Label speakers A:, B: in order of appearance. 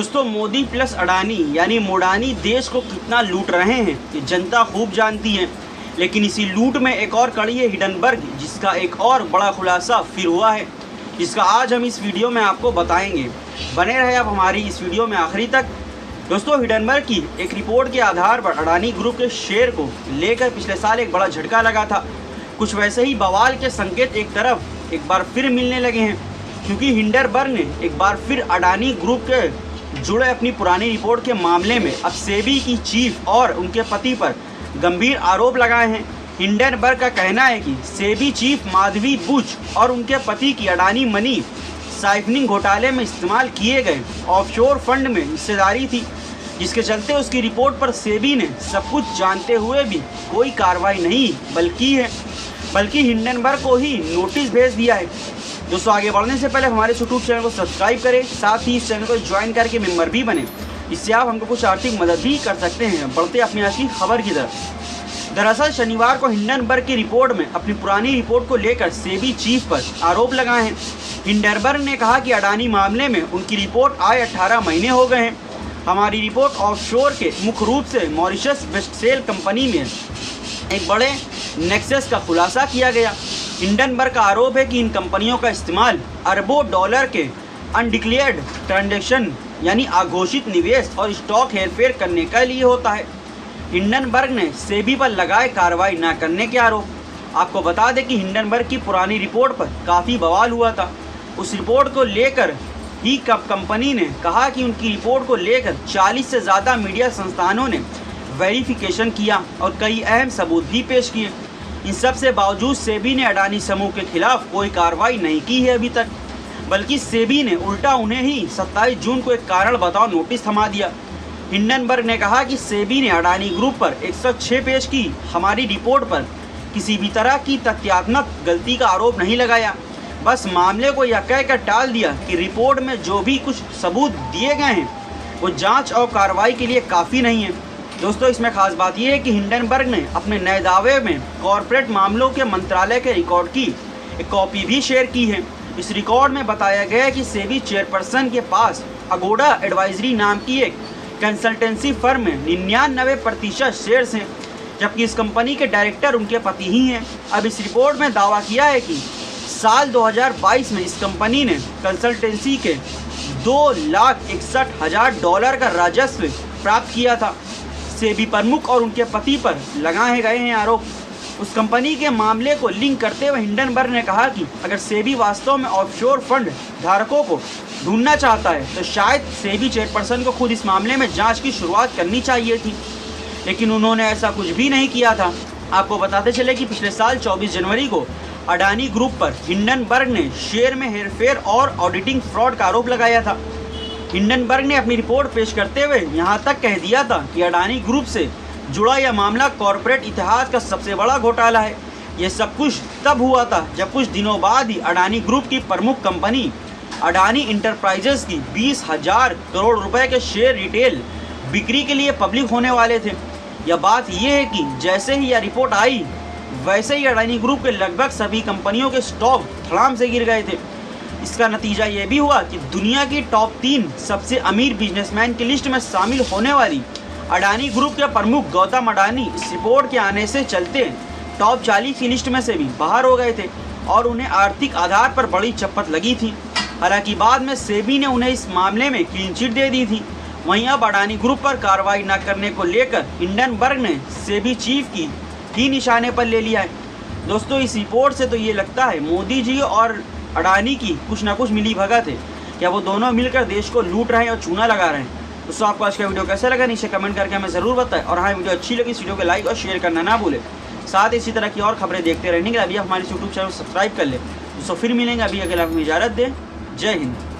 A: दोस्तों मोदी प्लस अडानी यानी मोडानी देश को कितना लूट रहे हैं ये जनता खूब जानती है। लेकिन इसी लूट में एक और कड़ी है हिडनबर्ग, जिसका एक और बड़ा खुलासा फिर हुआ है, जिसका आज हम इस वीडियो में आपको बताएंगे। बने रहे आप हमारी इस वीडियो में आखिरी तक। दोस्तों हिडनबर्ग की एक रिपोर्ट के आधार पर अडानी ग्रुप के शेयर को लेकर पिछले साल एक बड़ा झटका लगा था। कुछ वैसे ही बवाल के संकेत एक बार फिर मिलने लगे हैं, क्योंकि हिडनबर्ग ने एक बार फिर अडानी ग्रुप के जुड़े अपनी पुरानी रिपोर्ट के मामले में अब सेबी की चीफ और उनके पति पर गंभीर आरोप लगाए हैं। हिडनबर्ग का कहना है कि सेबी चीफ माधवी बुच और उनके पति की अडानी मनी साइफनिंग घोटाले में इस्तेमाल किए गए ऑफशोर फंड में हिस्सेदारी थी, जिसके चलते उसकी रिपोर्ट पर सेबी ने सब कुछ जानते हुए भी कोई कार्रवाई नहीं बल्कि हिडनबर्ग को ही नोटिस भेज दिया है। दोस्तों आगे बढ़ने से पहले हमारे यूट्यूब चैनल को सब्सक्राइब करें, साथ ही इस चैनल को ज्वाइन करके मेंबर भी बने। इससे आप हमको कुछ आर्थिक मदद भी कर सकते हैं। बढ़ते अपनी आज की खबर की तरफ। दरअसल शनिवार को हिडनबर्ग की रिपोर्ट में अपनी पुरानी रिपोर्ट को लेकर सेबी चीफ पर आरोप लगाए हैं। हिडनबर्ग ने कहा कि अडानी मामले में उनकी रिपोर्ट आए 18 महीने हो गए हैं। हमारी रिपोर्ट ऑफशोर के मुख्य रूप से मॉरिशस वेस्टसेल कंपनी में एक बड़े नेक्सस का खुलासा किया गया। हिडनबर्ग का आरोप है कि इन कंपनियों का इस्तेमाल अरबों डॉलर के अनडिक्लेयर्ड ट्रांजैक्शन यानी अघोषित निवेश और स्टॉक हेरफेर करने के लिए होता है। हिडनबर्ग ने सेबी पर लगाए कार्रवाई न करने के आरोप। आपको बता दें कि हिडनबर्ग की पुरानी रिपोर्ट पर काफ़ी बवाल हुआ था। उस रिपोर्ट को लेकर ही कंपनी ने कहा कि उनकी रिपोर्ट को लेकर 40 से ज़्यादा मीडिया संस्थानों ने वेरिफिकेशन किया और कई अहम सबूत भी पेश किए। इन सब से बावजूद सेबी ने अडानी समूह के खिलाफ कोई कार्रवाई नहीं की है अभी तक, बल्कि सेबी ने उल्टा उन्हें ही 27 जून को एक कारण बताओ नोटिस थमा दिया। हिडनबर्ग ने कहा कि सेबी ने अडानी ग्रुप पर 106 पेज की हमारी रिपोर्ट पर किसी भी तरह की तथ्यात्मक गलती का आरोप नहीं लगाया, बस मामले को यह कहकर टाल दिया कि रिपोर्ट में जो भी कुछ सबूत दिए गए हैं वो जांच और कार्रवाई के लिए काफ़ी नहीं है। दोस्तों इसमें खास बात यह है कि हिडनबर्ग ने अपने नए दावे में कॉरपोरेट मामलों के मंत्रालय के रिकॉर्ड की एक कॉपी भी शेयर की है। इस रिकॉर्ड में बताया गया है कि सेबी चेयरपर्सन के पास अगोडा एडवाइजरी नाम की एक कंसल्टेंसी फर्म में 99% शेयर्स हैं, जबकि इस कंपनी के डायरेक्टर उनके पति ही हैं। अब इस रिपोर्ट में दावा किया है कि साल 2022 में इस कंपनी ने कंसल्टेंसी के $2,61,000 का राजस्व प्राप्त किया था। सेबी प्रमुख और उनके पति पर लगाए गए हैं आरोप। उस कंपनी के मामले को लिंक करते हुए हिडनबर्ग ने कहा कि अगर सेबी वास्तव में ऑफशोर फंड धारकों को ढूंढना चाहता है तो शायद सेबी चेयरपर्सन को खुद इस मामले में जांच की शुरुआत करनी चाहिए थी, लेकिन उन्होंने ऐसा कुछ भी नहीं किया था। आपको बताते चले कि पिछले साल 24 जनवरी को अडानी ग्रुप पर हिडनबर्ग ने शेयर में हेरफेर और ऑडिटिंग फ्रॉड का आरोप लगाया था। हिडनबर्ग ने अपनी रिपोर्ट पेश करते हुए यहां तक कह दिया था कि अडानी ग्रुप से जुड़ा यह मामला कॉरपोरेट इतिहास का सबसे बड़ा घोटाला है। यह सब कुछ तब हुआ था जब कुछ दिनों बाद ही अडानी ग्रुप की प्रमुख कंपनी अडानी इंटरप्राइजेस की 20,000 करोड़ रुपए के शेयर रिटेल बिक्री के लिए पब्लिक होने वाले थे। यह बात यह है कि जैसे ही यह रिपोर्ट आई वैसे ही अडानी ग्रुप के लगभग सभी कंपनियों के स्टॉक धड़ाम से गिर गए थे। इसका नतीजा ये भी हुआ कि दुनिया की टॉप 3 सबसे अमीर बिजनेसमैन की लिस्ट में शामिल होने वाली अडानी ग्रुप के प्रमुख गौतम अडानी इस रिपोर्ट के आने से चलते टॉप 40 की लिस्ट में से भी बाहर हो गए थे और उन्हें आर्थिक आधार पर बड़ी चप्पत लगी थी। हालांकि बाद में सेबी ने उन्हें इस मामले में क्लीन चिट दे दी थी। वहीं अब अडानी ग्रुप पर कार्रवाई न करने को लेकर हिडनबर्ग ने सेबी चीफ की ही निशाने पर ले लिया है। दोस्तों इस रिपोर्ट से तो ये लगता है मोदी जी और अडानी की कुछ ना कुछ मिली भगत है, क्या वो दोनों मिलकर देश को लूट रहे हैं और चूना लगा रहे हैं। दोस्तों आपको आज का वीडियो कैसा लगा नीचे कमेंट करके हमें ज़रूर बताएं, और हाँ वीडियो अच्छी लगी इस वीडियो को लाइक और शेयर करना ना भूलें। साथ इसी तरह की और खबरें देखते रहने के लिए अभी हमारे यूट्यूब चैनल को सब्सक्राइब कर लें। दोस्तों फिर मिलेंगे, अभी अगला इजाज़त दें। जय हिंद।